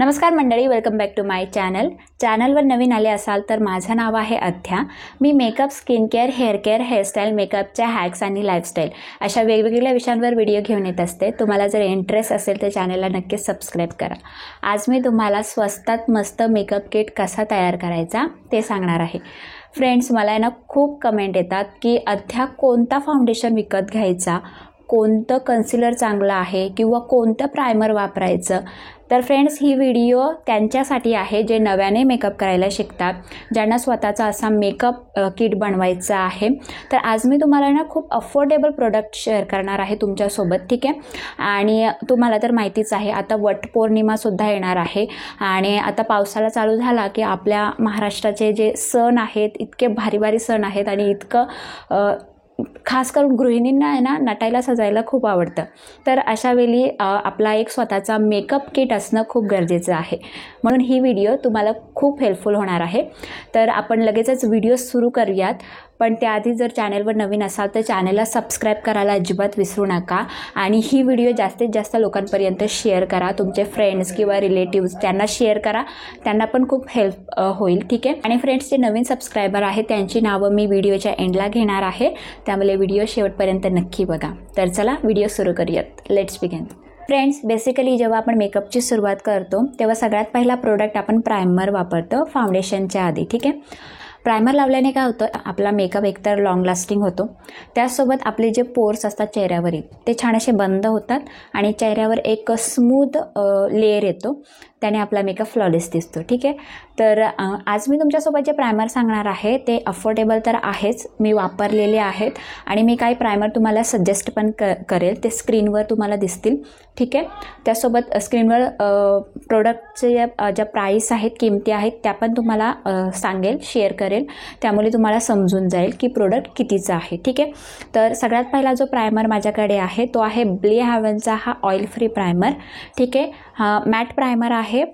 नमस्कार मंडळी, welcome back to माय चॅनलवर नवीन आले असाल तर माझं नाव आहे अध्या। मी makeup, skin care, hair care, hairstyle, मेकअपच्या हॅक्स आणि लाईफस्टाईल अशा वेगवेगळ्या विषयांवर व्हिडिओ घेऊन येत असते। तुम्हाला जर इंटरेस्ट असेल तर चॅनलला नक्कीच सबस्क्राईब करा। आज मी तुम्हाला स्वस्तात मस्त मेकअप किट कसा तयार करायचा ते सांगणार आहे। फ्रेंड्स, मला ना खूप कमेंट येतात की अध्या कोणता फाउंडेशन विकत घ्यायचा, कोणतं कन्सिलर चांगलं आहे किंवा कोणतं प्रायमर वापरायचं। तर फ्रेंड्स, ही व्हिडिओ त्यांच्यासाठी आहे जे नव्याने मेकअप करायला शिकतात, ज्यांना स्वतःचा असा मेकअप किट बनवायचा आहे। तर आज मी तुम्हाला ना खूप अफोर्डेबल प्रोडक्ट शेअर करणार आहे तुमच्यासोबत, ठीक आहे। आणि तुम्हाला तर माहितीच आहे आता वटपौर्णिमासुद्धा येणार आहे आणि आता पावसाळा चालू झाला की आपल्या महाराष्ट्राचे जे सण आहेत इतके भारी भारी सण आहेत आणि इतकं खास करून गृहिणींना आहे ना नटायला सजायला खूप आवडतं। तर अशा वेळी आपला एक स्वतःचा मेकअप किट असणं खूप गरजेचं आहे, म्हणून ही व्हिडिओ तुम्हाला खूप हेल्पफुल होणार आहे। तर आपण लगेचच व्हिडिओ सुरू करूयात, पण त्याआधी जर चॅनलवर नवीन असाल तर चॅनलला सबस्क्राईब करायला अजिबात विसरू नका आणि ही व्हिडिओ जास्तीत जास्त लोकांपर्यंत शेअर करा। तुमचे फ्रेंड्स किंवा रिलेटिव्स त्यांना शेअर करा, त्यांना पण खूप हेल्प होईल, ठीक आहे। आणि फ्रेंड्स, जे नवीन सबस्क्रायबर आहेत त्यांची नावं मी व्हिडिओच्या एंडला घेणार आहे, त्यामुळे व्हिडिओ शेवटपर्यंत नक्की बघा। तर चला व्हिडिओ सुरू करूयात, लेट्स बिगिन। फ्रेंड्स, बेसिकली जेव्हा आपण मेकअपची सुरुवात करतो तेव्हा सगळ्यात पहिला प्रोडक्ट आपण प्रायमर वापरतो फाउंडेशनच्या आधी, ठीक आहे। प्रायमर लावल्याने काय होतं, आपला मेकअप एकतर लॉंग लास्टिंग होतो, त्याचसोबत आपले जे पोर्स असतात चेहऱ्यावरील ते छान असे बंद होतात आणि चेहऱ्यावर एक स्मूथ लेयर येतो, त्याने आपला मेकअप फ्लॉलेस दिसतो, ठीक आहे। तर आज मी तुमच्यासोबत जे प्रायमर सांगणार आहे ते अफोर्डेबल तर आहेच, मी वापरलेले आहेत आणि मी काही प्रायमर तुम्हाला सजेस्ट पण करेल, ते स्क्रीनवर तुम्हाला दिसतील, ठीक आहे। त्यासोबत स्क्रीनवर प्रोडक्टचे ज्या प्राईस आहेत, किमती आहेत, त्या पण तुम्हाला सांगेल, शेअर करेल, त्यामुळे तुम्हाला समजून जाईल की प्रोडक्ट कितीचा आहे, ठीक आहे। तर सगळ्यात पहिला जो प्रायमर माझ्याकडे आहे तो आहे ब्ले हेवनचा हा ऑइल फ्री प्रायमर, ठीक आहे। हा मॅट प्रायमर आहे,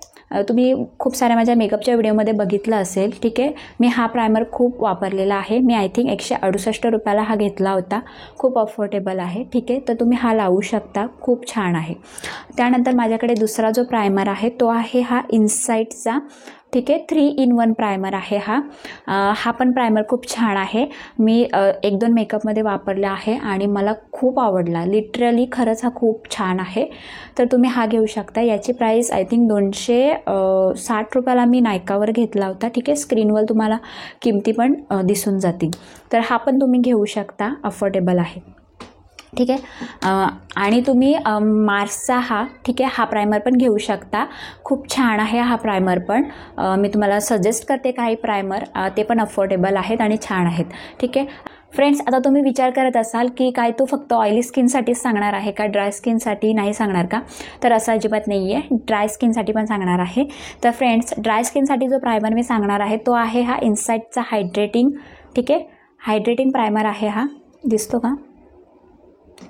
तुम्ही खूप साऱ्या माझ्या मेकअपच्या व्हिडिओमध्ये बघितलं असेल, ठीक आहे। मी हा प्रायमर खूप वापरलेला आहे, मी आय थिंक 168 रुपयाला हा घेतला होता, खूप अफोर्डेबल आहे, ठीक आहे। तर तुम्ही हा लावू शकता, खूप छान आहे। त्यानंतर माझ्याकडे दुसरा जो प्रायमर आहे तो आहे हा इनसाइटचा, ठीक आहे, 3 in 1 प्रायमर आहे हा पण प्रायमर खूप छान आहे। मी 1-2 मेकअपमध्ये वापरला आहे आणि मला खूप आवडला, लिटरली खरंच हा खूप छान आहे। तर तुम्ही हा घेऊ शकता, याची प्राईस आय थिंक 260 रुपयाला मी नायकावर घेतला होता, ठीक आहे। स्क्रीनवर तुम्हाला किमती पण दिसून जातील, तर हा पण तुम्ही घेऊ शकता, अफोर्डेबल आहे, ठीक आहे। आणि तुम्ही मार्सचा हा, ठीक आहे, हा प्रायमर पण घेऊ शकता, खूप छान आहे हा प्रायमर पण, मी तुम्हाला सजेस्ट करते काही प्रायमर, ते पण अफोर्डेबल आहेत आणि छान आहेत, ठीक आहे। फ्रेंड्स, आता तुम्ही विचार करत असाल की काय तू फक्त ऑइली स्किनसाठीच सांगणार आहे का, ड्राय स्किनसाठी नाही सांगणार का? तर असं अजिबात नाही आहे, ड्राय स्किनसाठी पण सांगणार आहे। तर फ्रेंड्स, ड्राय स्किनसाठी जो प्रायमर मी सांगणार आहे तो आहे हा इनसाइटचा हायड्रेटिंग, ठीक आहे, हायड्रेटिंग प्रायमर आहे हा, दिसतो का,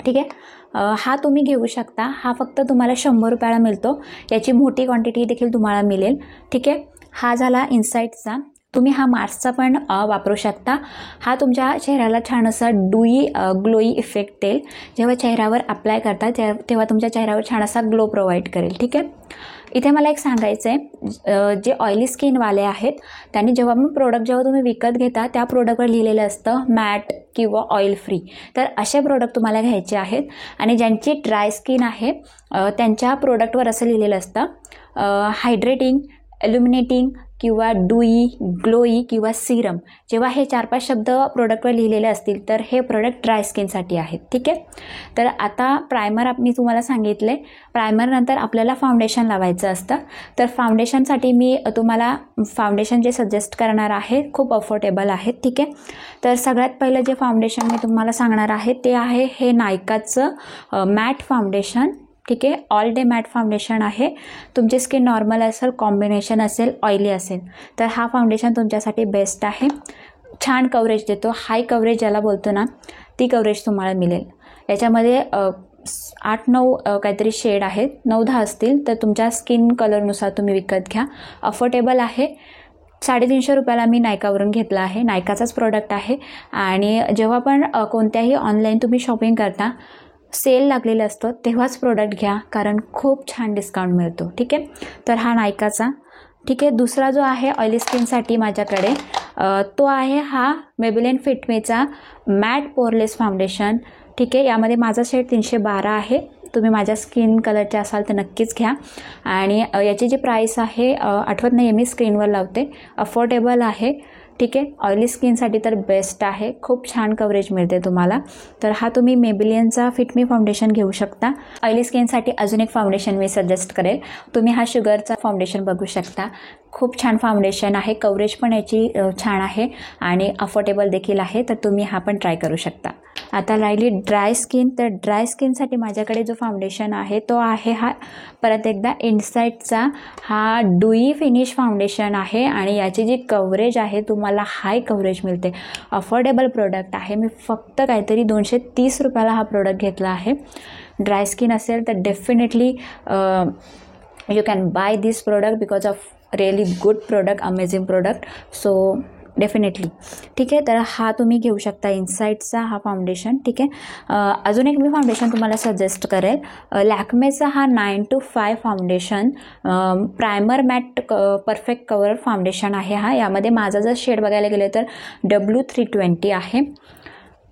ठीक आहे। हा तुम्ही घेऊ शकता, हा फक्त तुम्हाला 100 रुपयाला मिळतो, याची मोठी क्वांटिटी देखील तुम्हाला मिळेल, ठीक आहे। हा झाला इनसाइटचा, तुम्ही हा मार्सचा पण वापरू शकता। हा तुमच्या चेहऱ्याला छान असा डुई ग्लोई इफेक्ट देईल, जेव्हा चेहऱ्यावर अप्लाय करता तेव्हा तुमच्या चेहऱ्यावर छान असा ग्लो प्रोव्हाइड करेल, ठीक आहे। इथे मला एक सांगायचं आहे, जे ऑइली स्किनवाले आहेत त्यांनी जेव्हा तुम्ही विकत घेता त्या प्रोडक्टवर लिहिलेलं असतं मॅट किंवा ऑइल फ्री, तर असे प्रोडक्ट तुम्हाला घ्यायचे आहेत। आणि ज्यांची ड्राय स्किन आहे त्यांच्या प्रोडक्टवर असं लिहिलेलं असतं हायड्रेटिंग, इल्युमिनेटिंग किंवा डुई, ग्लोई किंवा सिरम, जेव्हा हे 4-5 शब्द प्रोडक्टवर लिहिलेले असतील तर हे प्रोडक्ट ड्राय स्किनसाठी आहेत, ठीक आहे। तर आता प्रायमर मी तुम्हाला सांगितले, प्रायमरनंतर आपल्याला फाउंडेशन लावायचं असतं, तर फाउंडेशनसाठी मी तुम्हाला फाउंडेशन जे सजेस्ट करणार आहे खूप अफोर्डेबल आहे, ठीक आहे। तर सगळ्यात पहिलं जे फाउंडेशन मी तुम्हाला सांगणार आहे ते आहे हे नायकाचं मॅट फाउंडेशन, ठीक आहे, ऑल डे मॅट फाउंडेशन आहे। तुमची स्किन नॉर्मल असेल, कॉम्बिनेशन असेल, ऑइली असेल तर हा फाउंडेशन तुमच्यासाठी बेस्ट आहे, छान कव्हरेज देतो, हाय कव्हरेज ज्याला बोलतो ना ती कव्हरेज तुम्हाला मिळेल। याच्यामध्ये 8-9 काहीतरी शेड आहेत, 9-10 असतील, तर तुमच्या स्किन कलरनुसार तुम्ही विकत घ्या, अफोर्डेबल आहे। 350 रुपयाला मी नायकावरून घेतला आहे, नायकाचाच प्रोडक्ट आहे। आणि जेव्हा पण कोणत्याही ऑनलाईन तुम्ही शॉपिंग करता सेल लागलेलं असतं तेव्हाच प्रोडक्ट घ्या, कारण खूप छान डिस्काउंट मिळतो. ठीक आहे, तर हा नायकाचा. ठीक आहे, दुसरा जो आहे ऑइली स्किनसाठी माझ्याकडे तो आहे हा मेबेलिन फिटमीचा मॅट पोरलेस फाउंडेशन. ठीक आहे, यामध्ये माझा शेड 312 आहे. तुम्ही माझ्या स्किन कलरचे असाल तर नक्कीच घ्या. आणि याची जी प्राईस आहे आठवत नाही आहे, मी स्क्रीनवर लावते. अफोर्डेबल आहे. ठीक आहे, ऑइली स्किनसाठी तर बेस्ट आहे. खूप छान कव्हरेज मिळते तुम्हाला. तर हा तुम्ही मेबेलिनचा फिटमी फाउंडेशन घेऊ शकता. ऑइली स्किनसाठी अजून एक फाउंडेशन मी सजेस्ट करेल. तुम्ही हा शुगरचा फाउंडेशन बघू शकता. खूप छान फाउंडेशन आहे. कव्हरेज पण याची छान आहे आणि अफोर्डेबल देखील आहे. तर तुम्ही हा पण ट्राय करू शकता. आता राहिली ड्राय स्किन. तर ड्राय स्किनसाठी माझ्याकडे जो फाउंडेशन आहे तो आहे हा परत एकदा इनसाइटचा हा डुई फिनिश फाउंडेशन आहे. आणि याची जी कव्हरेज आहे तुम्हाला हाय कव्हरेज मिळते. अफोर्डेबल प्रोडक्ट आहे. मी फक्त काहीतरी 230 रुपयाला हा प्रोडक्ट घेतला आहे. ड्राय स्किन असेल तर definitely you can buy this product because of really good product, amazing product. So definitely. ठीक आहे, तर हा तुम्ही घेऊ शकता इनसाइटचा हा फाउंडेशन. ठीक आहे, अजून एक मी फाउंडेशन तुम्हाला सजेस्ट करेल. लॅक्मेचा हा 9 to 5 foundation primer matte perfect cover foundation आहे. हा यामध्ये माझा जर शेड बघायला गेलं तर W320 आहे.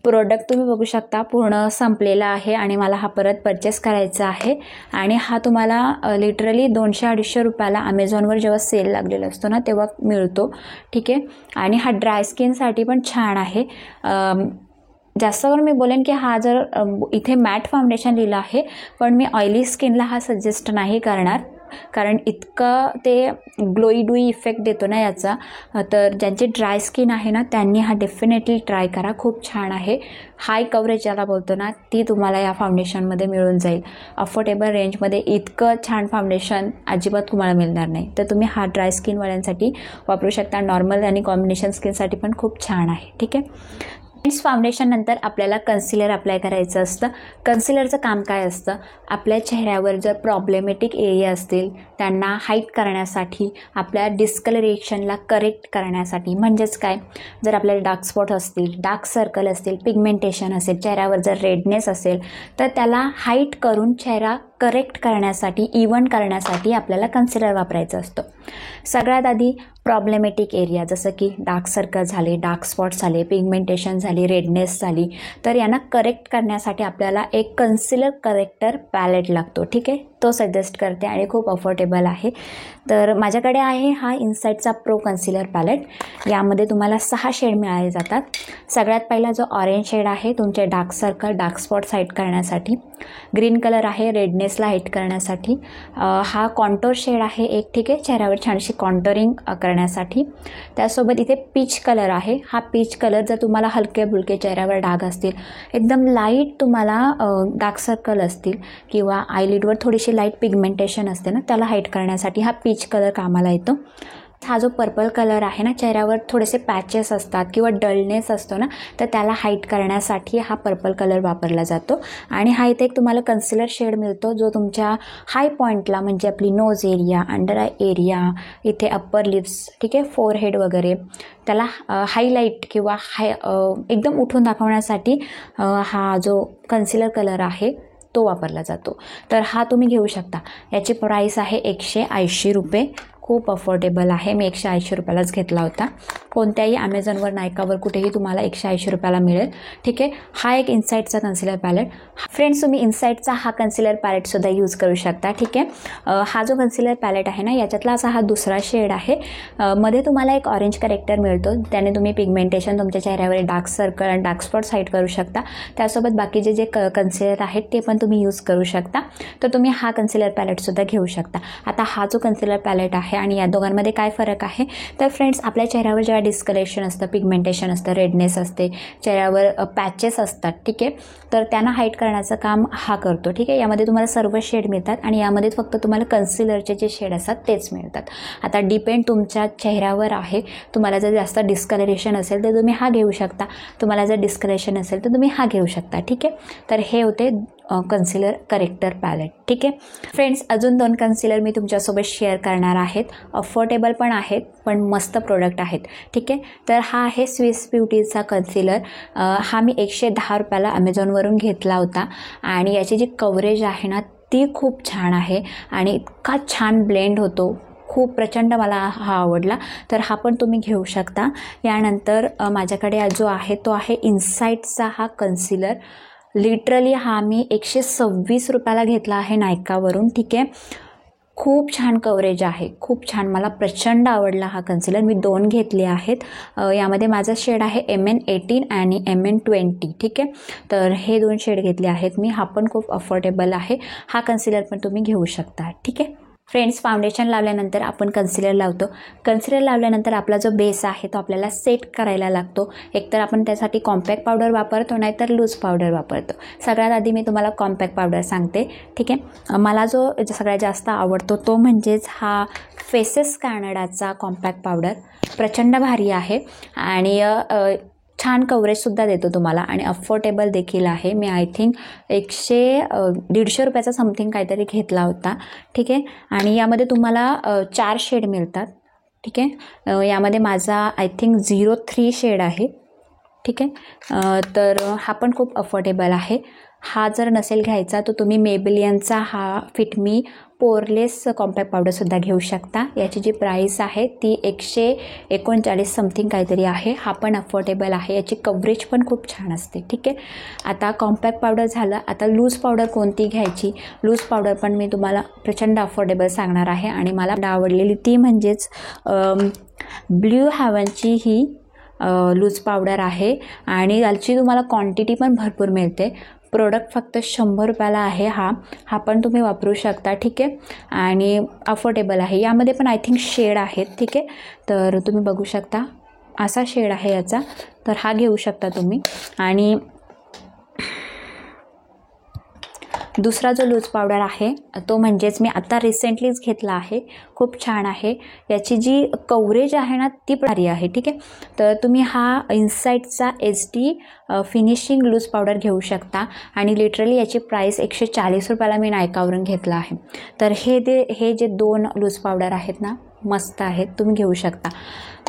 प्रोडक्ट तुम्ही बघू शकता पूर्ण संपलेला आहे आणि मला हा परत परचेस करायचा आहे. आणि हा तुम्हाला लिटरली 200-250 रुपयाला अमेझॉनवर जेव्हा सेल लागलेला असतो ना तेव्हा मिळतो. ठीक आहे, आणि हा ड्राय स्किनसाठी पण छान आहे. जास्त करून मी बोलेन की हा जर इथे मॅट फाउंडेशन लिहिलं आहे, पण मी ऑइली स्किनला हा सजेस्ट नाही करणार, कारण इतकं ते ग्लोई डुई इफेक्ट देतो ना याचा. तर ज्यांची ड्राय स्किन आहे ना त्यांनी हा डेफिनेटली ट्राय करा. खूप छान आहे. हाय कव्हरेज ज्याला बोलतो ना ती तुम्हाला या फाउंडेशनमध्ये मिळून जाईल. अफोर्डेबल रेंजमध्ये इतकं छान फाउंडेशन अजिबात तुम्हाला मिळणार नाही. तर तुम्ही हा ड्राय स्किनवाल्यांसाठी वापरू शकता. नॉर्मल आणि कॉम्बिनेशन स्किनसाठी पण खूप छान आहे. ठीक आहे, फाउंडेशन नंतर आपल्याला कन्सिलर अप्लाय करायचं असतं. कन्सिलरचं काम काय असतं, आपल्या चेहऱ्यावर जर प्रॉब्लेमॅटिक एरिया असतील त्यांना हाईट करण्यासाठी, आपल्या डिस्कलरेशनला करेक्ट करण्यासाठी. म्हणजेच काय, जर आपल्याला डार्क स्पॉट असतील, डार्क सर्कल असतील, पिगमेंटेशन असेल, चेहऱ्यावर जर रेडनेस असेल तर त्याला हाईट करून चेहरा करेक्ट करण्यासाठी, इव्हन करण्यासाठी आपल्याला कन्सिलर वापरायचं असतं. सगळ्यात आधी प्रॉब्लेमॅटिक एरिया जसं की डार्क सर्कल झाले, डार्क स्पॉट झाले, पिगमेंटेशन झाली, रेडनेस झाली, तर यांना करेक्ट करण्यासाठी आपल्याला एक कन्सिलर करेक्टर पॅलेट लागतो. ठीक आहे, तो सजेस्ट करते आणि खूप अफोर्डेबल आहे. तर माझ्याकडे आहे हा इनसाइटचा प्रो कन्सिलर पॅलेट. यामध्ये तुम्हाला 6 शेड मिळाले जातात. सगळ्यात पहिला जो ऑरेंज शेड आहे तुमचे dark circle, dark spots height करण्यासाठी. ग्रीन कलर आहे रेडनेसला हाईट करण्यासाठी. हा कॉन्टोर शेड आहे एक. ठीक आहे, चेहऱ्यावर छानशी कॉन्टोरिंग करण्यासाठी. त्यासोबत इथे पीच कलर आहे. हा पीच कलर जर तुम्हाला हलके बुलके चेहऱ्यावर डाग असतील, एकदम लाईट तुम्हाला डार्क सर्कल असतील किंवा आयलिडवर थोडीशी लाईट पिगमेंटेशन असते ना त्याला हाईट करण्यासाठी हा पीच कलर कामाला येतो. हा जो पर्पल कलर आहे ना, चेहऱ्यावर थोडेसे पॅचेस असतात किंवा डलनेस असतो ना तर त्याला हाईट करण्यासाठी हा पर्पल कलर वापरला जातो. आणि हा इथे एक तुम्हाला कन्सिलर शेड मिळतो जो तुमच्या हाय पॉईंटला, म्हणजे आपली knows area, under eye area, इथे अप्पर लिप्स, ठीक आहे, फोरहेड वगैरे, त्याला हायलाईट किंवा एकदम उठून दाखवण्यासाठी हा जो कन्सिलर कलर आहे तो वापरला जातो. तर हा तुम्ही घेऊ शकता. याची प्राईस आहे 180 रुपये. खूप अफोर्डेबल आहे. मी 180 रुपयालाच घेतला होता. कोणत्याही ॲमेझॉनवर, नायकावर कुठेही तुम्हाला 180 रुपयाला मिळेल. ठीक आहे, हा एक इनसाइटचा कन्सिलर पॅलेट. फ्रेंड्स, तुम्ही इनसाइटचा हा कन्सिलर पॅलेटसुद्धा यूज करू शकता. ठीक आहे, हा जो कन्सिलर पॅलेट आहे ना याच्यातला असा हा दुसरा शेड आहे. मध्ये तुम्हाला एक ऑरेंज करेक्टर मिळतो. त्याने तुम्ही पिगमेंटेशन, तुमच्या चेहऱ्यावर डार्क सर्कल आणि डार्क स्पॉट्स हाईट करू शकता. त्यासोबत बाकीचे जे कन्सिलर आहेत ते पण तुम्ही यूज करू शकता. तर तुम्ही हा कन्सिलर पॅलेटसुद्धा घेऊ शकता. आता हा जो कन्सिलर पॅलेट आहे आणि या दोघांमध्ये काय फरक आहे तर फ्रेंड्स, आपल्या चेहऱ्यावर जेव्हा डिस्कलेशन असतं, पिगमेंटेशन असतं, रेडनेस असते, चेहऱ्यावर पॅचेस असतात, ठीक आहे, तर त्यांना हाईट करण्याचं काम हा करतो. ठीक आहे, यामध्ये तुम्हाला सर्व शेड मिळतात आणि यामध्ये फक्त तुम्हाला कन्सिलरचे जे शेड असतात तेच मिळतात. आता डिपेंड तुमच्या चेहऱ्यावर आहे. तुम्हाला जर जास्त डिस्कलरेशन असेल तर तुम्ही हा घेऊ शकता. तुम्हाला जर डिस्कलरेशन असेल तर तुम्ही हा घेऊ शकता. ठीक आहे, तर हे होते कन्सिलर करेक्टर पॅलेट. ठीक आहे फ्रेंड्स, अजून 2 कन्सिलर मी तुमच्यासोबत शेअर करणार आहेत. अफोर्डेबल पण आहेत, पण मस्त प्रोडक्ट आहेत. ठीक आहे, तर हा आहे स्विस ब्युटीचा कन्सिलर. हा मी 110 रुपयाला ॲमेझॉनवरून घेतला होता आणि याची जी कव्हरेज आहे ना ती खूप छान आहे आणि इतका छान ब्लेंड होतो. खूप प्रचंड मला हा आवडला, तर हा पण तुम्ही घेऊ शकता. यानंतर माझ्याकडे जो आहे तो आहे इनसाईटचा हा कन्सिलर. लिटरली हा मी 126 रुपयाला घेतला आहे नायकावरून. ठीक आहे, खूप छान कव्हरेज आहे, खूप छान. मला प्रचंड आवडला हा कन्सिलर. मी 2 घेतले आहेत. यामध्ये माझा शेड आहे MN18 आणि MN20. ठीक आहे, तर हे 2 शेड घेतले आहेत मी. हा पण खूप अफोर्डेबल आहे. हा कन्सिलर पण तुम्ही घेऊ शकता. ठीक आहे फ्रेंड्स, फाउंडेशन लावल्यानंतर आपण कन्सिलर लावतो. कन्सिलर लावल्यानंतर आपला जो बेस आहे तो आपल्याला सेट करायला लागतो. एकतर आपण त्यासाठी कॉम्पॅक्ट पावडर वापरतो, नाहीतर लूज पावडर वापरतो. सगळ्यात आधी मी तुम्हाला कॉम्पॅक्ट पावडर सांगते. ठीक आहे, मला जो सगळ्यात जास्त आवडतो तो म्हणजेच हा फेसेस कॅनडाचा कॉम्पॅक्ट पावडर. प्रचंड भारी आहे आणि छान कव्हरेजसुद्धा देतो तुम्हाला आणि अफोर्डेबल देखील आहे. मी आय थिंक 150 रुपयाचा समथिंग काहीतरी घेतला होता. ठीक आहे, आणि यामध्ये तुम्हाला 4 शेड मिळतात. ठीक आहे, यामध्ये माझा आय थिंक 03 शेड आहे. ठीक आहे, तर हा पण खूप अफोर्डेबल आहे. हा जर नसेल घ्यायचा तर तुम्ही मेबेलियनचा हा फिट मी पोरलेस कॉम्पॅक्ट पावडरसुद्धा घेऊ शकता. याची जी प्राईस आहे ती 139 समथिंग काहीतरी आहे. हा पण अफोर्डेबल आहे. याची कव्हरेज पण खूप छान असते. ठीक आहे, आता कॉम्पॅक्ट पावडर झालं. आता लूज पावडर कोणती घ्यायची? लूज पावडर पण मी तुम्हाला प्रचंड अफोर्डेबल सांगणार आहे आणि मला आवडलेली ती म्हणजेच ब्ल्यू हेवनची ही लूज पावडर आहे आणि याची तुम्हाला क्वांटिटी पण भरपूर मिळते. प्रोडक्ट फक्त 100 रुपयाला आहे. हा पण तुम्ही वापरू शकता. ठीक आहे, आणि अफोर्डेबल आहे. यामध्ये पण आय थिंक शेड आहेत. ठीक आहे, तर तुम्ही बघू शकता असा शेड आहे याचा, तर हा घेऊ शकता तुम्ही. आणि दुसरा जो लूज पावडर आहे तो म्हणजेच मी आता रिसेंटलीच घेतला आहे. खूप छान आहे. याची जी कव्हरेज आहे ना ती भारी आहे. ठीक आहे, तर तुम्ही हा इनसाईटचा SD फिनिशिंग लूज पावडर घेऊ शकता आणि लिटरली याची प्राईस 140 रुपयाला मी नायकावरून घेतला आहे. तर हे जे 2 लूज पावडर आहेत ना मस्त आहेत, तुम्ही घेऊ शकता.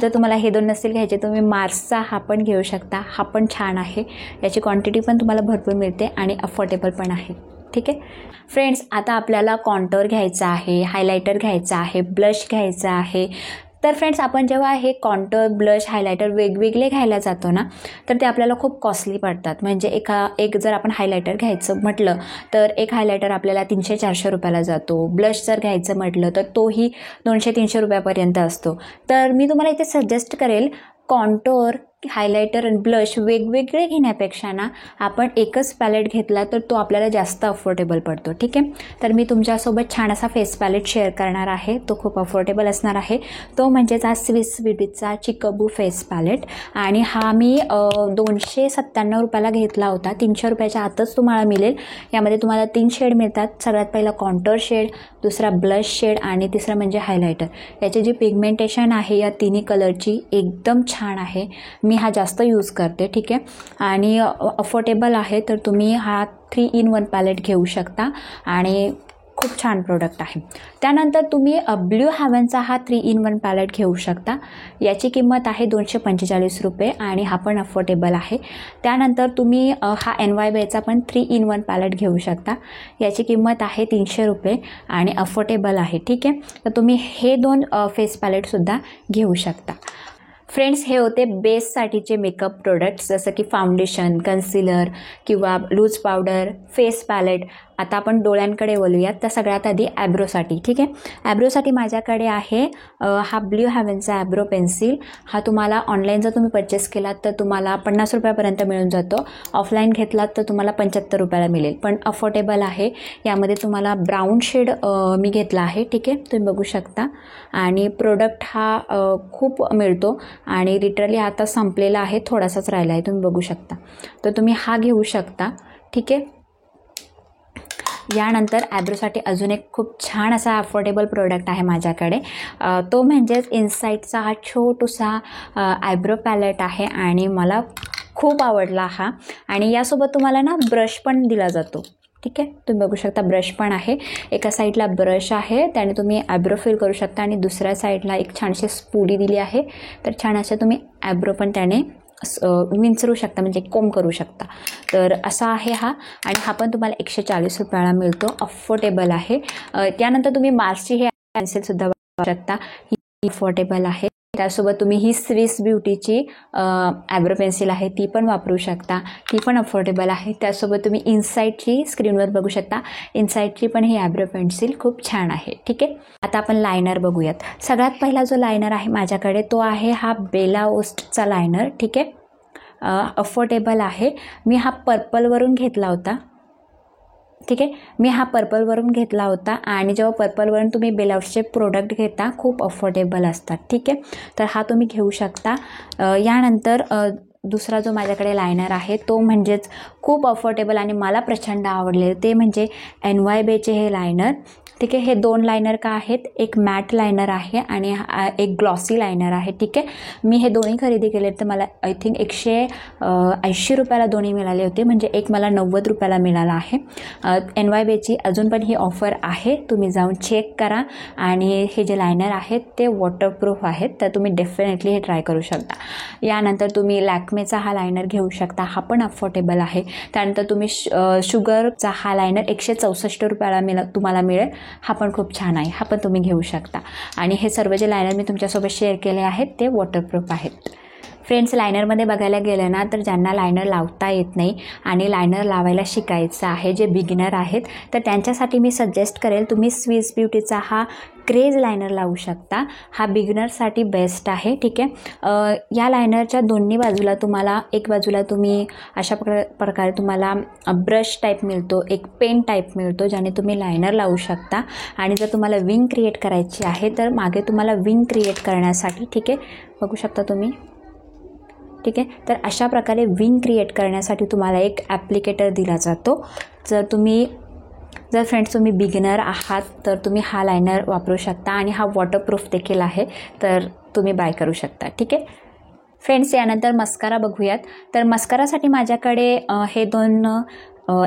जर तुम्हाला हे 2 नसतील घ्यायचे तुम्ही मार्सचा हा पण घेऊ शकता. हा पण छान आहे. याची क्वांटिटी पण तुम्हाला भरपूर मिळते आणि अफोर्डेबल पण आहे. ठीक आहे फ्रेंड्स, आता आपल्याला कॉन्टोर घ्यायचा आहे, हायलायटर घ्यायचा आहे, ब्लश घ्यायचा आहे. तर फ्रेंड्स, आपण जेव्हा हे कॉन्टोर, ब्लश, हायलायटर वेगवेगळे घ्यायला जातो ना तर ते आपल्याला खूप कॉस्टली पडतात. म्हणजे एक जर आपण हायलायटर घ्यायचं म्हटलं तर एक हायलायटर आपल्याला 300-400 रुपयाला जातो. ब्लश जर घ्यायचं म्हटलं तर तोही 200-300 रुपयापर्यंत असतो. तर मी तुम्हाला इथे सजेस्ट करेल कॉन्टोर, हायलायटर आणि ब्लश वेगवेगळे घेण्यापेक्षा ना आपण एकच पॅलेट घेतला तर तो आपल्याला जास्त अफोर्डेबल पडतो. ठीक आहे, तर मी तुमच्यासोबत छान असा फेस पॅलेट शेअर करणार आहे. तो खूप अफोर्डेबल असणार आहे. तो म्हणजेच हा स्विस ब्युटीचा चिकाबू फेस पॅलेट आणि हा मी 297 रुपयाला घेतला होता. 300 रुपयाच्या आतच तुम्हाला मिळेल. यामध्ये तुम्हाला 3 शेड मिळतात. सगळ्यात पहिला कॉन्टोर शेड, दुसरा ब्लश शेड आणि तिसरा म्हणजे हायलायटर. याची जी पिगमेंटेशन आहे या तिन्ही कलरची एकदम छान आहे. मी हा जास्त यूज करते. ठीक आहे, आणि अफोर्डेबल आहे. तर तुम्ही हा 3-in-1 पॅलेट घेऊ शकता आणि खूप छान प्रोडक्ट आहे. त्यानंतर तुम्ही ब्ल्यू हेवनचा हा 3-in-1 पॅलेट घेऊ शकता. याची किंमत आहे 245 रुपये आणि हा पण अफोर्डेबल आहे. त्यानंतर तुम्ही हा NYBayचा पण 3-in-1 पॅलेट घेऊ शकता. याची किंमत आहे 300 रुपये आणि अफोर्डेबल आहे. ठीक आहे, तर तुम्ही हे 2 फेस पॅलेटसुद्धा घेऊ शकता. फ्रेंड्स, हे होते बेससाठीचे मेकअप प्रोडक्ट्स जसं की फाउंडेशन, कन्सिलर किंवा लूज पावडर, फेस पॅलेट. आता आपण डोळ्यांकडे वळूयात. तर सगळ्यात आधी ॲब्रोसाठी. ठीक आहे, ॲब्रोसाठी माझ्याकडे आहे हा ब्ल्यू हेवनचा ॲब्रो पेन्सिल. हा तुम्हाला ऑनलाईन जर तुम्ही परचेस केलात तर तुम्हाला 50 रुपयापर्यंत मिळून जातो. ऑफलाईन घेतलात तर तुम्हाला 75 रुपयाला मिळेल, पण अफोर्डेबल आहे. यामध्ये तुम्हाला ब्राऊन शेड मी घेतला आहे. ठीक आहे, तुम्ही बघू शकता. आणि प्रोडक्ट हा खूप मिळतो आणि लिटरली आता संपलेला आहे, थोडासाच राहिला आहे, तुम्ही बघू शकता. तर तुम्ही हा घेऊ शकता. ठीक आहे, यानंतर ॲब्रोसाठी अजून एक खूप छान असा अफोर्डेबल प्रोडक्ट आहे माझ्याकडे. तो म्हणजेच इनसाईटचा हा छोटूसा आयब्रो पॅलेट आहे आणि मला खूप आवडला हा. आणि यासोबत तुम्हाला ना ब्रश पण दिला जातो. ठीक आहे, तुम्ही बघू शकता ब्रश पण आहे. एका साईडला ब्रश आहे, त्याने तुम्ही आयब्रो फिल करू शकता आणि दुसऱ्या साईडला एक छानशी स्पुडी दिली आहे. तर छान असं तुम्ही आयब्रो पण त्याने विंचरू शकता, म्हणजे कोम करू शकता. तर असा आहे हा, आणि हा पण तुम्हाला 140 रुपयाला मिळतो. अफोर्डेबल आहे. त्यानंतर तुम्ही मार्सची हे पेन्सिलसुद्धा वापरू शकता, ही अफोर्डेबल आहे. त्यासोबत तुम्ही ही स्विस ब्युटीची आयब्रो पेन्सिल आहे ती पण वापरू शकता, ती पण अफोर्डेबल आहे. त्यासोबत तुम्ही इनसाईडची स्क्रीनवर बघू शकता, इनसाईडची पण ही आयब्रो पेन्सिल खूप छान आहे. ठीक आहे, आता आपण लायनर बघूयात. सगळ्यात पहिला जो लायनर आहे माझ्याकडे तो आहे हा बेला ओस्टचा लायनर. ठीक आहे, अफोर्डेबल आहे. मी हा पर्पलवरून घेतला होता. ठीक आहे, मी हा पर्पलवरून घेतला होता, आणि जेव्हा पर्पलवरून तुम्ही बेलाउसचे प्रोडक्ट घेता खूप अफोर्डेबल असतात. ठीक आहे, तर हा तुम्ही घेऊ शकता. यानंतर दुसरा जो माझ्याकडे लायनर आहे तो म्हणजेच खूप अफोर्डेबल आणि मला प्रचंड आवडले ते म्हणजे NYBचे हे लायनर. ठीक आहे, हे 2 लायनर का आहेत, एक मॅट लायनर आहे आणि एक ग्लॉसी लायनर आहे. ठीक आहे, मी हे दोन्ही खरेदी केले तर मला आय थिंक 180 रुपयाला दोन्ही मिळाले होते, म्हणजे एक मला 90 रुपयाला मिळाला आहे. NYBची अजून पण ही ऑफर आहे, तुम्ही जाऊन चेक करा. आणि हे जे लायनर आहेत ते वॉटरप्रूफ आहेत, तर तुम्ही डेफिनेटली हे ट्राय करू शकता. यानंतर तुम्ही लॅक्मेचा हा लायनर घेऊ शकता, हा पण अफोर्डेबल आहे. त्यानंतर तुम्ही शुगरचा हा लायनर 164 रुपयाला तुम्हाला मिळेल, हा पण खूप छान आहे, हा पण तुम्ही घेऊ शकता. आणि हे सर्व जे लायनर मी तुमच्यासोबत शेअर केले आहेत ते वॉटरप्रूफ आहेत. फ्रेंड्स, लायनरमध्ये बघायला गेलं ना तर ज्यांना लायनर लावता येत नाही आणि लायनर लावायला शिकायचं आहे, जे बिगिनर आहेत, तर त्यांच्यासाठी मी सजेस्ट करेल तुम्ही स्विस ब्युटीचा हा क्रेज लायनर लावू शकता. हा बिगिनरसाठी बेस्ट आहे. ठीक आहे, या लायनरच्या दोन्ही बाजूला तुम्हाला, एक बाजूला तुम्ही अशा प्रकारे तुम्हाला ब्रश टाईप मिळतो, एक पेन टाईप मिळतो, ज्याने तुम्ही लायनर लावू शकता. आणि जर तुम्हाला विंग क्रिएट करायची आहे तर मागे तुम्हाला विंग क्रिएट करण्यासाठी, ठीक आहे, बघू शकता तुम्ही. ठीक आहे, तर अशा प्रकारे विंग क्रिएट करण्यासाठी तुम्हाला एक ॲप्लिकेटर दिला जातो. जर फ्रेंड्स तुम्ही बिगिनर आहात तर तुम्ही हा लायनर वापरू शकता, आणि हा वॉटरप्रूफ देखील आहे, तर तुम्ही बाय करू शकता. ठीक आहे फ्रेंड्स, यानंतर मस्कारा बघूयात. तर मस्कारासाठी माझ्याकडे हे 2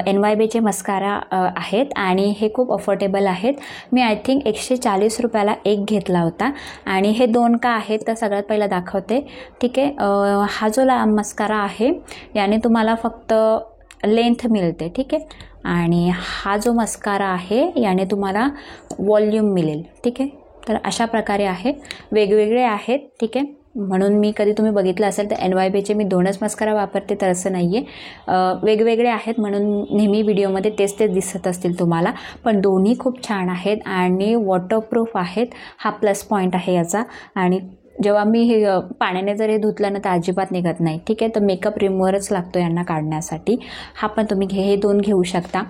NYBचे मस्कारा आहेत, आणि हे खूप अफोर्डेबल आहेत. मी आय थिंक 140 रुपयाला एक घेतला होता, आणि हे 2 का आहेत तर सगळ्यात पहिला दाखवते. ठीक आहे, हा जो मस्कारा आहे याने तुम्हाला फक्त लेंथ मिळते. ठीक आहे, आणि हा जो मस्कारा आहे याने तुम्हाला वॉल्यूम मिळेल. ठीक आहे, तर अशा प्रकारे आहे, वेगवेगळे आहेत. ठीक आहे, म्हणून मी कधी तुम्ही बघितलं असेल तर NYBचे मी 2च मस्कारा वापरते, तर असं नाही आहे, वेगवेगळे आहेत म्हणून नेहमी व्हिडिओमध्ये तेच दिसत असतील तुम्हाला, पण दोन्ही खूप छान आहेत आणि वॉटरप्रूफ आहेत. हा प्लस पॉईंट आहे याचा. आणि जेव्हा मी हे पाण्याने जर हे धुतलं ना तर अजिबात निघत नाही. ठीक आहे, तर मेकअप रिमूव्हरच लागतो यांना काढण्यासाठी. हा पण तुम्ही हे 2 घेऊ शकता.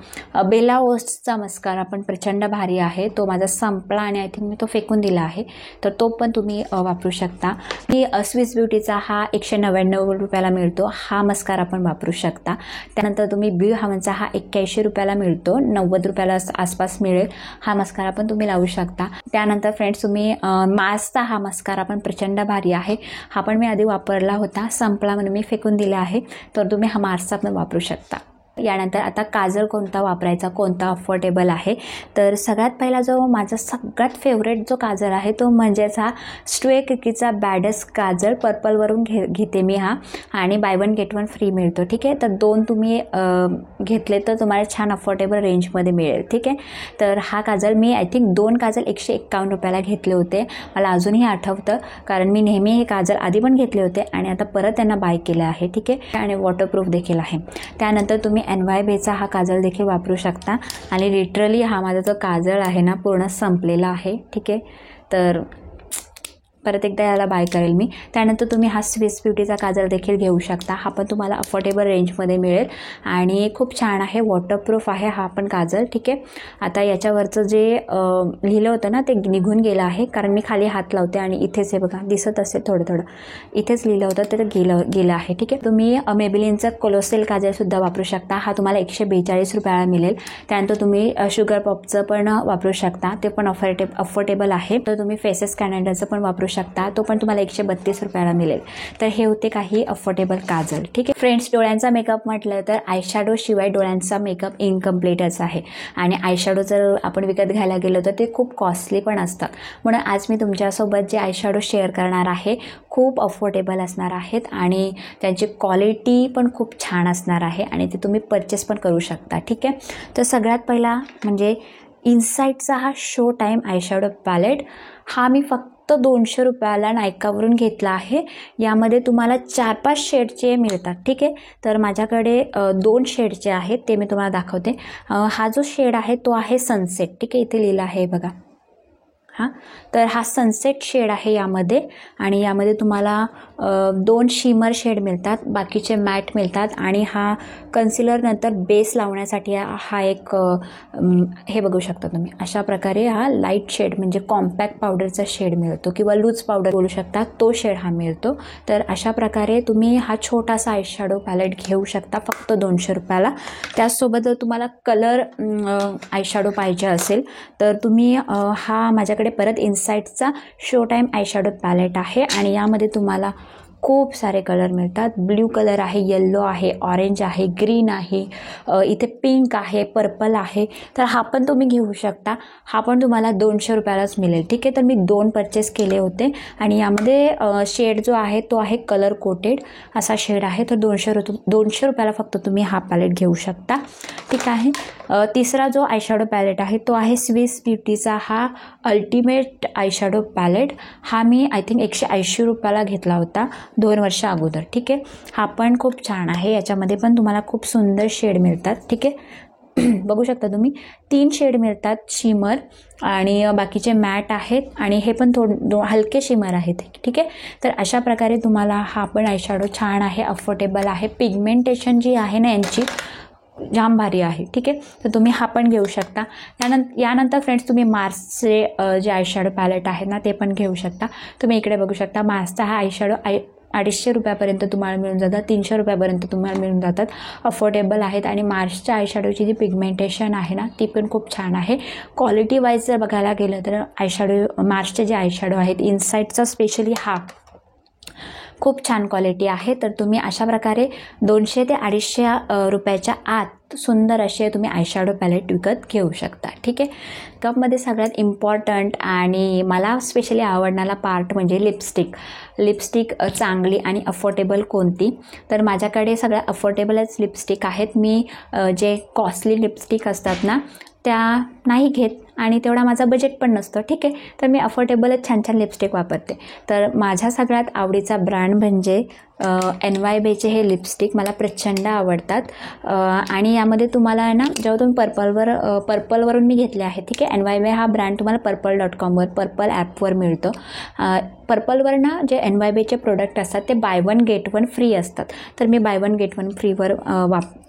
बेला ओस्टचा मस्कारा पण प्रचंड भारी आहे, तो माझा संपला आणि आय थिंक मी तो फेकून दिला आहे, तर तो पण तुम्ही वापरू शकता. मी स्विस ब्युटीचा हा 199 रुपयाला मिळतो, हा मस्कारा पण वापरू शकता. त्यानंतर तुम्ही ब्यू हेवनचा हा 81 रुपयाला मिळतो, 90 रुपयाला आसपास मिळेल, हा मस्कारा पण तुम्ही लावू शकता. त्यानंतर फ्रेंड्स तुम्ही मार्सचा हा मस्कारा पण प्रचंड भारी आहे, हा पण मी आधी वापरला होता, संपला म्हणून मी फेकून दिला आहे, तर तुम्ही हा मार्सचा पण वापरू शकता. यानंतर आता काजळ कोणता वापरायचा, कोणता अफोर्डेबल आहे, तर सगळ्यात पहिला जो माझा सगळ्यात फेवरेट जो काजळ आहे तो म्हणजेच हा स्ट्वे किकीचा बॅडस काजळ, पर्पलवरून घेते मी हा, आणि बाय 1 गेट 1 फ्री मिळतो. ठीक आहे, तर 2 तुम्ही घेतले तर तुम्हाला छान अफोर्डेबल रेंजमध्ये मिळेल. ठीक आहे, तर हा काजळ मी आय थिंक 2 काजळ 151 रुपयाला घेतले होते, मला अजूनही आठवतं, कारण मी नेहमी हे काजळ आधी पण घेतले होते आणि आता परत त्यांना बाय केलं आहे. ठीक आहे, आणि वॉटरप्रूफ देखील आहे. त्यानंतर तुम्ही NYBचा हा काजळ देखील वापरू शकता, आणि लिटरली हा माझा जो काजळ आहे ना पूर्ण संपलेला आहे. ठीक आहे, तर परत एकदा याला बाय करेल मी. त्यानंतर तुम्ही हा स्विस ब्युटीचा काजळ देखील घेऊ शकता, हा पण तुम्हाला अफोर्डेबल रेंजमध्ये मिळेल आणि खूप छान आहे, वॉटरप्रूफ आहे हा पण काजळ. ठीक आहे, आता याच्यावरचं जे लिहिलं होतं ना ते निघून गेलं आहे, कारण मी खाली हात लावते आणि इथेच हे बघा दिसत असेल थोडं थोडं, इथेच लिहिलं होतं ते गेलं आहे. ठीक आहे, तुम्ही मेबेलिनचं कोलोसेल काजळसुद्धा वापरू शकता, हा तुम्हाला 142 रुपयाला मिळेल. त्यानंतर तुम्ही शुगर पॉपचं पण वापरू शकता, ते पण अफोर्डेबल आहे. तर तुम्ही फेसेस कॅनडाचं पण वापरू शकता, तो पण तुम्हाला 132 रुपयाला मिळेल. तर हे होते काही अफोर्डेबल काजल. ठीक आहे फ्रेंड्स, डोळ्यांचा मेकअप म्हटलं तर आयशॅडो शिवाय डोळ्यांचा मेकअप इनकम्प्लीटच आहे. आणि आयशॅडो जर आपण विकत घ्यायला गेलो तर ते खूप कॉस्टली पण असतात. म्हणून आज मी तुमच्यासोबत जे आयशॅडो शेअर करणार आहे खूप अफोर्डेबल असणार आहेत आणि त्यांची क्वालिटी पण खूप छान असणार आहे आणि ते तुम्ही परचेस पण करू शकता. ठीक आहे, तर सगळ्यात पहिला म्हणजे इनसाईटचा हा शो टाईम आयशॅडो पॅलेट. हा मी फक्त 200 रुपयाला नायकावरून घेतला आहे. यामध्ये तुम्हाला 4-5 शेडचे मिळतात. ठीक आहे, तर माझ्याकडे 2 शेडचे आहेत, ते मी तुम्हाला दाखवते. हा जो शेड आहे तो आहे सनसेट. ठीक आहे, इथे लिहिलं आहे बघा. तर हा सनसेट शेड आहे यामध्ये. आणि यामध्ये तुम्हाला 2 शिमर शेड मिळतात, बाकीचे मॅट मिळतात. आणि हा कन्सिलर नंतर बेस लावण्यासाठी हा एक हे बघू शकता तुम्ही, अशा प्रकारे हा लाईट शेड म्हणजे कॉम्पॅक्ट पावडरचा शेड मिळतो किंवा लूज पावडर बोलू शकता, तो शेड हा मिळतो. तर अशा प्रकारे तुम्ही हा छोटासा आयशॅडो पॅलेट घेऊ शकता फक्त 200 रुपयाला. त्याचसोबत जर तुम्हाला कलर आयशॅडो पाहिजे असेल तर तुम्ही हा माझ्याकडे परत इनसाईटचा शो टाईम आयशॅडो पॅलेट आहे. आणि यामध्ये तुम्हाला खूप सारे कलर मिळतात. ब्ल्यू कलर आहे, येल्लो आहे, ऑरेंज आहे, ग्रीन आहे, इथे पिंक आहे, पर्पल आहे. तर हा पण तुम्ही घेऊ शकता. हा पण तुम्हाला 200 रुपयालाच मिळेल. ठीक आहे, तर मी 2 परचेस केले होते आणि यामध्ये शेड जो आहे तो आहे कलर कोटेड असा शेड आहे. तर 200 रुपयाला फक्त तुम्ही हा पॅलेट घेऊ शकता. ठीक आहे, तिसरा जो आयशॅडो पॅलेट आहे तो आहे स्विस ब्युटीचा हा अल्टिमेट आयशॅडो पॅलेट. हा मी आय थिंक 180 रुपयाला घेतला होता 2 वर्ष अगोदर. ठीक आहे, हा पण खूप छान आहे. याच्यामध्ये पण तुम्हाला खूप सुंदर शेड मिळतात. ठीक आहे, बघू शकता तुम्ही 3 शेड मिळतात शिमर आणि बाकीचे मॅट आहेत आणि हे पण हलके शिमर आहेत. ठीक आहे, तर अशा प्रकारे तुम्हाला हा पण आयशॅडो छान आहे, अफोर्डेबल आहे. पिगमेंटेशन जी आहे ना यांची जाम भारी आहे. ठीक आहे, तर तुम्ही हा पण घेऊ शकता. यानंतर फ्रेंड्स तुम्ही मार्सचे जे आयशॅडो पॅलेट आहे ना ते पण घेऊ शकता. तुम्ही इकडे बघू शकता मार्सचा हा आयशॅडो 250 रुपयापर्यंत तुम्हाला मिळून जातात, 300 रुपयापर्यंत तुम्हाला मिळून जातात. अफोर्डेबल आहेत आणि मार्सच्या आयशॅडोची जी पिगमेंटेशन आहे ना ती पण खूप छान आहे. क्वालिटी वाईज जर बघायला गेलं तर आयशॅडो मार्सचे जे आयशॅडो आहेत इनसाईटचा स्पेशली हा खूप छान क्वालिटी आहे. तर तुम्ही अशा प्रकारे 200 ते 250 रुपयाच्या आत सुंदर असे तुम्ही आयशॅडो पॅलेट विकत घेऊ शकता. ठीक आहे, कपमध्ये सगळ्यात इम्पॉर्टंट आणि मला स्पेशली आवडणारा पार्ट म्हणजे लिपस्टिक चांगली आणि अफोर्डेबल कोणती. तर माझ्याकडे सगळ्या अफोर्डेबलच लिपस्टिक आहेत. मी जे कॉस्टली लिपस्टिक असतात ना त्या नाही घेत आणि तेवढा माझा बजेट पण नसतं. ठीक आहे, तर मी अफोर्डेबलच छान छान लिपस्टिक वापरते. तर माझ्या सगळ्यात आवडीचा ब्रँड म्हणजे NYBचे हे लिपस्टिक मला प्रचंड आवडतात. आणि यामध्ये तुम्हाला आहे ना जेव्हा तुम्ही पर्पलवरून मी घेतले आहे. ठीक आहे, NYB हा ब्रँड तुम्हाला पर्पल.com पर्पल ॲपवर मिळतो. पर्पलवर ना जे NYBचे प्रोडक्ट असतात ते बाय 1 गेट 1 फ्री असतात. तर मी बाय 1 गेट 1 फ्रीवर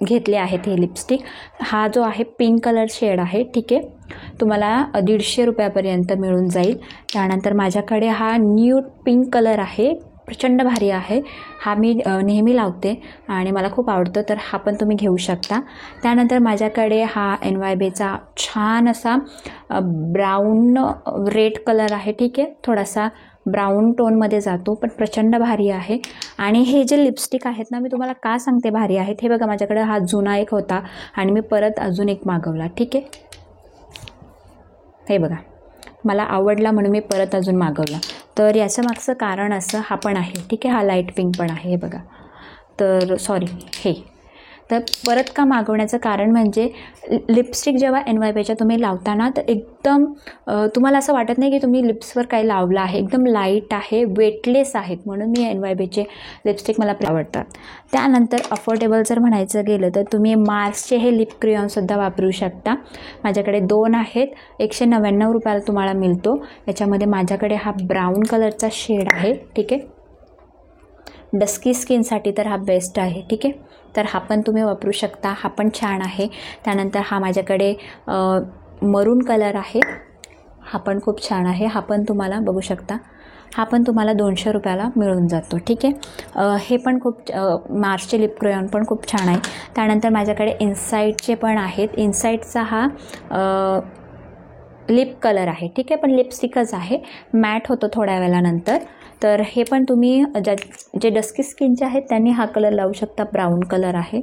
घेतले आहेत हे लिपस्टिक. हा जो आहे पिंक कलर शेड आहे. ठीक आहे, तुम्हाला 150 रुपयापर्यंत मिळून जाईल. त्यानंतर माझ्याकडे हा न्यूड पिंक कलर आहे, प्रचंड भारी आहे. हा मी नेहमी लावते आणि मला खूप आवडतो. तर हा पण तुम्ही घेऊ शकता. त्यानंतर माझ्याकडे हा NYBचा छान असा ब्राऊन रेड कलर आहे. ठीक आहे, थोडासा ब्राऊन टोनमध्ये जातो पण प्रचंड भारी आहे. आणि हे जे लिपस्टिक आहेत ना मी तुम्हाला का सांगते भारी आहेत हे बघा, माझ्याकडे हा जुना एक होता आणि मी परत अजून एक मागवला. ठीक आहे, हे बघा मला आवडला म्हणून मी परत अजून मागवला. तर याचं मागचं कारण असं हा पण आहे. ठीक आहे, हा लाईट पिंक पण आहे हे बघा. तर सॉरी हे तर परत का मागवण्याचं कारण म्हणजे लिपस्टिक जेव्हा NYBच्या तुम्ही लावताना तर एकदम तुम्हाला असं वाटत नाही की तुम्ही लिप्सवर काही लावलं आहे. एकदम लाईट आहे, वेटलेस आहेत, म्हणून मी NYBचे लिपस्टिक मला आवडतात. त्यानंतर अफोर्डेबल जर म्हणायचं गेलं तर तुम्ही मार्सचे हे लिप क्रेयॉनसुद्धा वापरू शकता. माझ्याकडे 2 आहेत, 199 रुपयाला तुम्हाला मिळतो. याच्यामध्ये माझ्याकडे हा ब्राऊन कलरचा शेड आहे. ठीक आहे, डस्की स्किनसाठी तर हा बेस्ट आहे. ठीक आहे, तर हा पण तुम्ही वापरू शकता, हा पण छान आहे. त्यानंतर हा माझ्याकडे मरून कलर आहे, हा पण खूप छान आहे. हा पण तुम्हाला बघू शकता, हा पण तुम्हाला 200 रुपयाला मिळून जातो. ठीक आहे, हे पण खूप मार्सचे लिप क्रेयॉन पण खूप छान आहे. त्यानंतर माझ्याकडे इनसाईटचे पण आहेत. इनसाईटचा हा लिप कलर आहे, ठीक आहे, पण लिपस्टिकच आहे, मॅट होतं थोड्या वेळानंतर. तर हे पण तुम्ही जे डस्की स्किनचे आहेत त्यांनी हा कलर लावू शकता, ब्राऊन कलर आहे.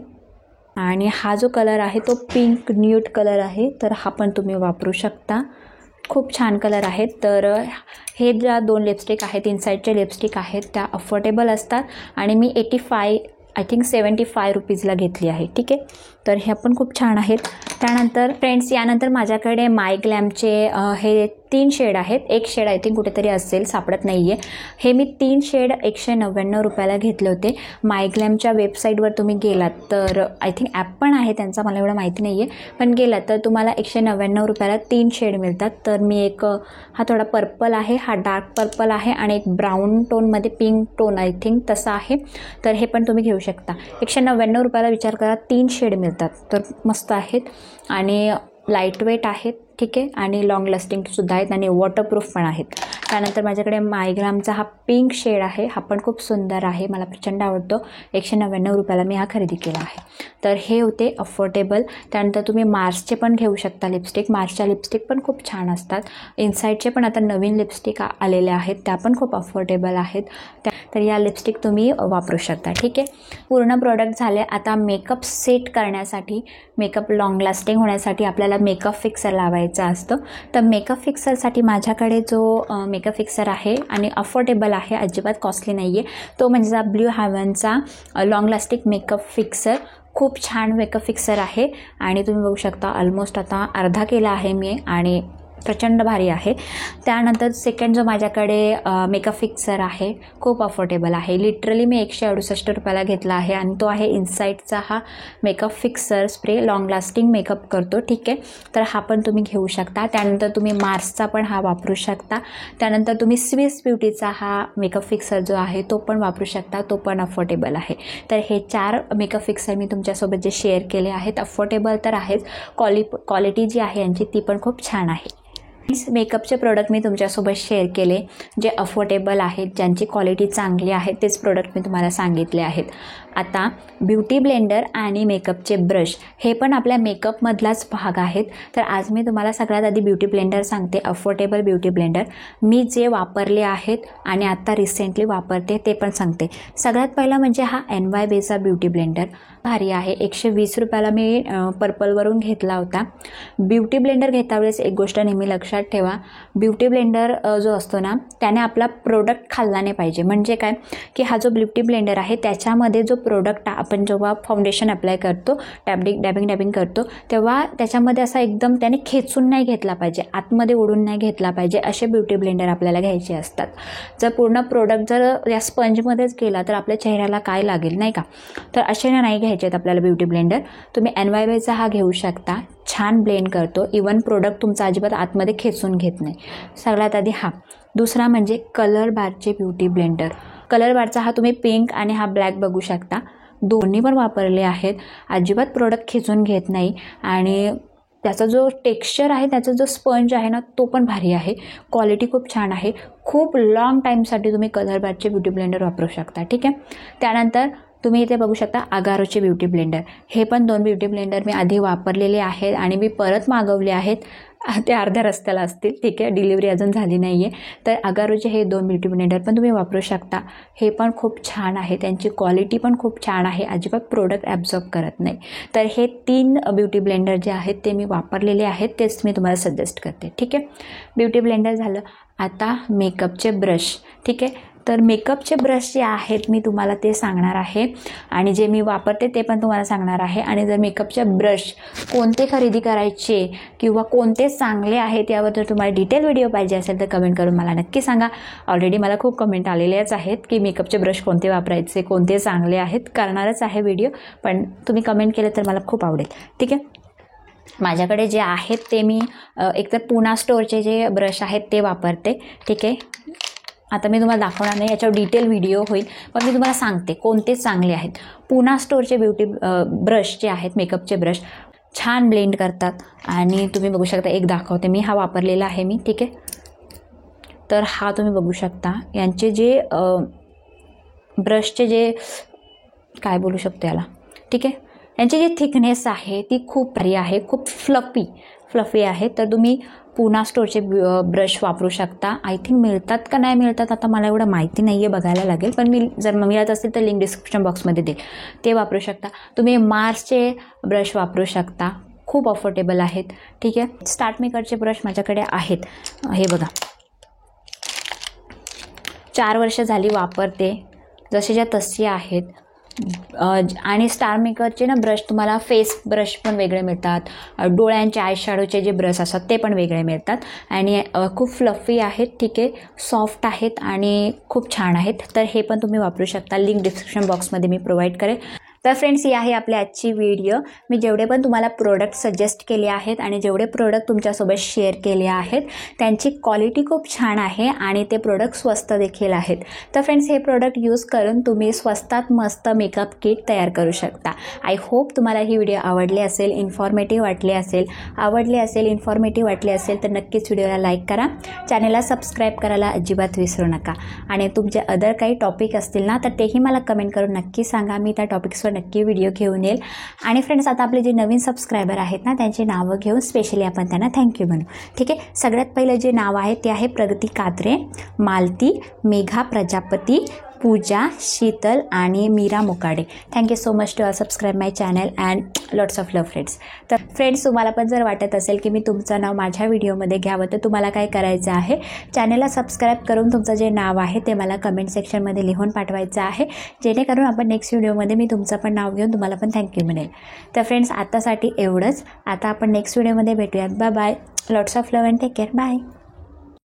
आणि हा जो कलर आहे तो पिंक न्यूड कलर आहे, तर हा पण तुम्ही वापरू शकता. खूप छान कलर आहेत. तर हे ज्या 2 लिपस्टिक आहेत, इनसाईडचे लिपस्टिक आहेत, त्या अफोर्डेबल असतात आणि मी 75 रुपीजला घेतली आहे, ठीक आहे. तर ह्या पण खूप छान आहेत. त्यानंतर फ्रेंड्स, यानंतर माझ्याकडे माय ग्लॅमचे हे 3 शेड आहेत. एक शेड आय थिंक कुठेतरी असेल, सापडत नाही आहे. हे मी 3 शेड 199 रुपयाला घेतले होते. माय ग्लॅमच्या वेबसाईटवर तुम्ही गेलात तर आय थिंक ॲप पण आहे त्यांचा, मला एवढं माहिती नाही आहे, पण गेलात तर तुम्हाला 199 रुपयाला 3 शेड मिळतात. तर मी एक हा थोडा पर्पल आहे, हा डार्क पर्पल आहे आणि एक ब्राऊन टोनमध्ये पिंक टोन आय थिंक तसं आहे. तर हे पण तुम्ही घेऊ शकता. 199 रुपयाला विचार करा, 3 शेड मिळतात. तर मस्त आहेत आणि लाईट वेट आहेत, ठीक आहे, आणि लॉंग लास्टिंगसुद्धा आहेत आणि वॉटरप्रूफ पण आहेत. त्यानंतर माझ्याकडे माय ग्लॅमचा हा पिंक शेड आहे, हा पण खूप सुंदर आहे, मला प्रचंड आवडतो. 199 रुपयाला मी हा खरेदी केला आहे. तर हे होते अफोर्डेबल. त्यानंतर तुम्ही मार्सचे पण घेऊ शकता लिपस्टिक. मार्सच्या लिपस्टिक पण खूप छान असतात. इनसाईडचे पण आता नवीन लिपस्टिक आलेल्या आहेत, त्या पण खूप अफोर्डेबल आहेत. तर या लिपस्टिक तुम्ही वापरू शकता, ठीक आहे. पूर्ण प्रोडक्ट झाले. आता मेकअप सेट करण्यासाठी, मेकअप लॉंग लास्टिंग होण्यासाठी आपल्याला मेकअप फिक्सर लावायचा असतं. तर मेकअप फिक्सरसाठी माझ्याकडे जो मेकअप फिक्सर आहे आणि अफोर्डेबल आहे, अजिबात कॉस्टली नाही आहे, तो म्हणजे ब्लू हेवनचा लॉंग लास्टिक मेकअप फिक्सर. खूप छान मेकअप फिक्सर आहे आणि तुम्ही बघू शकता ऑलमोस्ट आता अर्धा केला आहे मी आणि प्रचंड भारी आहे. त्यानंतर सेकंड जो माझ्याकडे मेकअप फिक्सर आहे, खूप अफोर्डेबल आहे. लिटरली मी 168 रुपयाला घेतला आहे आणि तो आहे इनसाईडचा हा makeup fixer spray. Long lasting makeup करतो, ठीक आहे. तर हा पण तुम्ही घेऊ शकता. त्यानंतर तुम्ही मार्सचा पण हा वापरू शकता. त्यानंतर तुम्ही स्विस ब्युटीचा हा मेकअप फिक्सर जो आहे तो पण वापरू शकता, तो पण अफोर्डेबल आहे. तर हे 4 मेकअप फिक्सर मी तुमच्यासोबत जे शेअर केले आहेत, अफोर्डेबल तर आहेच, क्वालिटी जी आहे यांची ती पण खूप छान आहे. मेकअपचे प्रोडक्ट मी तुमच्यासोबत शेअर केले, जे अफोर्डेबल आहेत, ज्यांची क्वालिटी चांगली आहे, तेच प्रोडक्ट मी तुम्हाला सांगितले आहेत. आता ब्युटी ब्लेंडर आणि मेकअपचे ब्रश हे पण आपल्या मेकअपमधलाच भाग आहेत. तर आज मी तुम्हाला सगळ्यात आधी ब्युटी ब्लेंडर सांगते, अफोर्डेबल ब्युटी ब्लेंडर मी जे वापरले आहेत आणि आत्ता रिसेंटली वापरते ते पण सांगते. सगळ्यात पहिला म्हणजे हा NYBचा ब्युटी ब्लेंडर भारी आहे. 120 रुपयाला मी पर्पलवरून घेतला होता. ब्युटी ब्लेंडर घेता वेळेस एक गोष्ट नेहमी लक्षात ठेवा, ब्युटी ब्लेंडर जो असतो ना त्याने आपला प्रोडक्ट खाल्ला नाही पाहिजे. म्हणजे काय की हा जो ब्युटी ब्लेंडर आहे त्याच्यामध्ये जो प्रोडक्ट आपण जेव्हा फाउंडेशन अप्लाय करतो, डॅबिंग करतो, तेव्हा त्याच्यामध्ये असा एकदम त्याने खेचून नाही घेतला पाहिजे, आतमध्ये ओढून नाही घेतला पाहिजे, असे ब्युटी ब्लेंडर आपल्याला घ्यायचे असतात. जर पूर्ण प्रोडक्ट जर या स्पंजमध्येच गेला तर आपल्या चेहऱ्याला काय लागेल, नाही का. तर असे नाही घ्यायचे आहेत आपल्याला ब्युटी ब्लेंडर. तुम्ही NYBचा हा घेऊ शकता, छान ब्लेंड करतो, इवन प्रोडक्ट तुमचा अजिबात आतमध्ये खेचून घेत नाही. सगळ्यात आधी हा. दुसरा म्हणजे कलर बारचे ब्युटी ब्लेंडर. कलर बारचा हा तुम्ही पिंक आणि हा ब्लॅक बघू शकता, दोन्ही पण वापरले आहेत, अजिबात प्रोडक्ट खेचून घेत नाही आणि त्याचा जो टेक्स्चर आहे, त्याचा जो स्पंज आहे ना तो पण भारी आहे, क्वालिटी खूप छान आहे. खूप लॉंग टाईमसाठी तुम्ही कलर बारचे ब्युटी ब्लेंडर वापरू शकता, ठीक आहे. त्यानंतर तुम्ही इथे बघू शकता अगारोचे ब्युटी ब्लेंडर. हे पण 2 ब्युटी ब्लेंडर मी आधी वापरलेले आहेत आणि मी परत मागवले आहेत, ते अर्ध्या रस्त्याला असतील, ठीक आहे, डिलिव्हरी अजून झाली नाही आहे. तर अगारोचे हे 2 ब्युटी ब्लेंडर पण तुम्ही वापरू शकता. हे पण खूप छान आहे, त्यांची क्वालिटी पण खूप छान आहे, अजिबात प्रोडक्ट ॲब्झॉर्ब करत नाही. तर हे 3 ब्युटी ब्लेंडर जे आहेत ते मी वापरलेले आहेत, तेच मी तुम्हाला सजेस्ट करते, ठीक आहे. ब्युटी ब्लेंडर झालं. आता मेकअपचे ब्रश, ठीक आहे. तर मेकअपचे ब्रश जे आहेत मी तुम्हाला ते सांगणार आहे आणि जे मी वापरते ते पण तुम्हाला सांगणार आहे. आणि जर मेकअपचे ब्रश कोणते खरेदी करायचे किंवा कोणते चांगले आहेत यावर जर तुम्हाला डिटेल व्हिडिओ पाहिजे असेल तर कमेंट करून मला नक्की सांगा. ऑलरेडी मला खूप कमेंट आलेलेच आहेत की मेकअपचे ब्रश कोणते वापरायचे, कोणते चांगले आहेत, करणारच आहे व्हिडिओ, पण तुम्ही कमेंट केलं तर मला खूप आवडेल, ठीक आहे. माझ्याकडे जे आहेत ते मी एकतर पुना स्टोअरचे जे ब्रश आहेत ते वापरते, ठीक आहे. आता मी तुम्हाला दाखवणार नाही, याच्यावर डिटेल व्हिडिओ होईल, पण मी तुम्हाला सांगते कोणते चांगले आहेत. पुना स्टोअरचे ब्युटी ब्रश जे आहेत, मेकअपचे ब्रश छान ब्लेंड करतात आणि तुम्ही बघू शकता, एक दाखवते मी, हा वापरलेला आहे मी, ठीक आहे. तर हा तुम्ही बघू शकता, यांचे जे ब्रशचे जे काय बोलू शकतो याला, ठीक आहे, यांची जी थिकनेस आहे ती खूप भारी आहे, खूप फ्लफी आहेत. तर तुम्ही पुना स्टोरचे ब्रश वापरू शकता. आय थिंक मिळतात का नाही मिळतात आता मला एवढं माहिती नाही आहे, बघायला लागेल. पण जर मिळत असेल तर लिंक डिस्क्रिप्शन बॉक्समध्ये देईल, ते वापरू शकता. तुम्ही मार्सचे ब्रश वापरू शकता, खूप अफोर्डेबल आहेत. ठीक आहे. स्टार्ट मेकरचे ब्रश माझ्याकडे आहेत, हे बघा. 4 वर्ष झाली वापरते, जसेच्या तसे आहेत. आणि स्टार मेकरचे ना ब्रश तुम्हाला फेस ब्रश पण वेगळे मिळतात, डोळ्यांचे आय शॅडोचे जे ब्रश असतात ते पण वेगळे मिळतात. आणि खूप फ्लफी आहेत. ठीक आहे, सॉफ्ट आहेत आणि खूप छान आहेत. तर हे पण तुम्ही वापरू शकता. लिंक डिस्क्रिप्शन बॉक्समध्ये मी प्रोव्हाइड करेल. तर फ्रेंड्स, ही आहे आपली आजची व्हिडिओ. मी जेवढे पण तुम्हाला प्रोडक्ट सजेस्ट केले आहेत आणि जेवढे प्रोडक्ट तुमच्यासोबत शेअर केले आहेत त्यांची क्वालिटी खूप छान आहे आणि ते प्रोडक्ट स्वस्त देखील आहेत. तर फ्रेंड्स, हे प्रोडक्ट यूज करून तुम्ही स्वस्तात मस्त मेकअप किट तयार करू शकता. आय होप तुम्हाला ही व्हिडिओ आवडली असेल, इन्फॉर्मेटिव्ह वाटली असेल, इन्फॉर्मेटिव्ह वाटली असेल तर नक्कीच व्हिडिओला लाईक करा, चॅनलला सबस्क्राईब करायला अजिबात विसरू नका. आणि तुमचे अदर काही टॉपिक असतील ना तर तेही मला कमेंट करून नक्की सांगा, मी त्या टॉपिक्सवर नक्की व्हिडिओ घेऊन येईल. आणि फ्रेंड्स, आता आपले जे नवीन सबस्क्रायबर आहेत ना त्यांची नावं घेऊन स्पेशली आपण त्यांना थँक्यू म्हणू. ठीक आहे. सगळ्यात पहिलं जे नाव आहे ते आहे प्रगती कात्रे, मालती, मेघा प्रजापती, पूजा, शीतल आणि Meera Mukade. Thank you so much to subscribe my channel and lots of love friends. तर फ्रेंड्स, तुम्हाला पण जर वाटत असेल की मी तुमचं नाव माझ्या व्हिडिओमध्ये घ्यावं तर तुम्हाला काय करायचं आहे, चॅनलला सबस्क्राईब करून तुमचं जे नाव आहे ते मला कमेंट सेक्शनमध्ये लिहून पाठवायचं आहे, जेणेकरून आपण नेक्स्ट व्हिडिओमध्ये मी तुमचं पण नाव घेऊन तुम्हाला पण थँक्यू म्हणेल. तर फ्रेंड्स, आतासाठी एवढंच. आता आपण नेक्स्ट व्हिडिओमध्ये भेटूयात. Bye bye. Lots of love and take care. Bye.